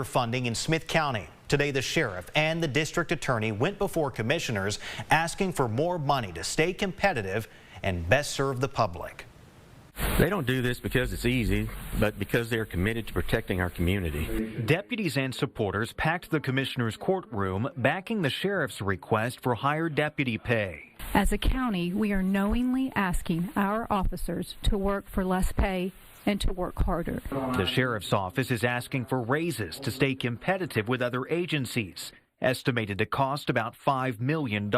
Funding in Smith County. Today, the sheriff and the district attorney went before commissioners asking for more money to stay competitive and best serve the public. They don't do this because it's easy, but because they're committed to protecting our community. Deputies and supporters packed the commissioner's courtroom, backing the sheriff's request for higher deputy pay. As a county, we are knowingly asking our officers to work for less pay and to work harder. The sheriff's office is asking for raises to stay competitive with other agencies, estimated to cost about $5 million.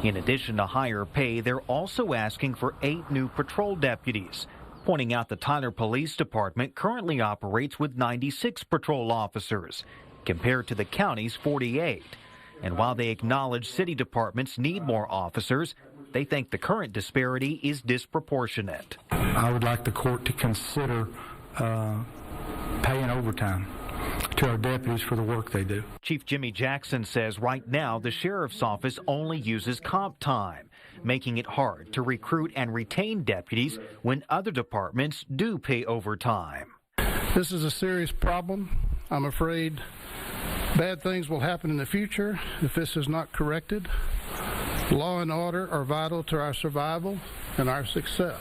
In addition to higher pay, they're also asking for 8 new patrol deputies, pointing out the Tyler Police Department currently operates with 96 patrol officers, compared to the county's 48. And while they acknowledge city departments need more officers, they think the current disparity is disproportionate. I would like the court to consider paying overtime to our deputies for the work they do. Chief Jimmy Jackson says right now the sheriff's office only uses comp time, making it hard to recruit and retain deputies when other departments do pay overtime. This is a serious problem. I'm afraid bad things will happen in the future if this is not corrected. Law and order are vital to our survival and our success.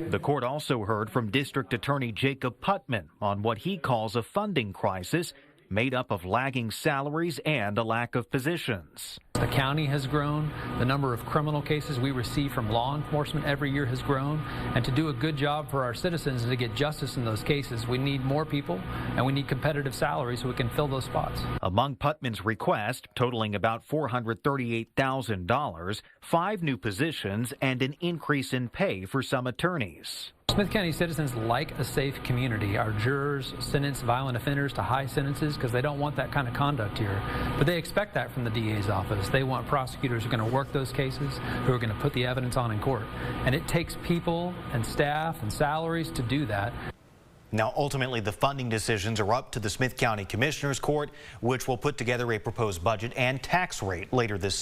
The court also heard from District Attorney Jacob Putman on what he calls a funding crisis made up of lagging salaries and a lack of positions. The county has grown. The number of criminal cases we receive from law enforcement every year has grown. And to do a good job for our citizens and to get justice in those cases, we need more people and we need competitive salaries so we can fill those spots. Among Putman's requests, totaling about $438,000, 5 new positions and an increase in pay for some attorneys. Smith County citizens like a safe community. Our jurors sentence violent offenders to high sentences because they don't want that kind of conduct here. But they expect that from the DA's office. They want prosecutors who are going to work those cases, who are going to put the evidence on in court. And it takes people and staff and salaries to do that. Now, ultimately, the funding decisions are up to the Smith County Commissioner's Court, which will put together a proposed budget and tax rate later this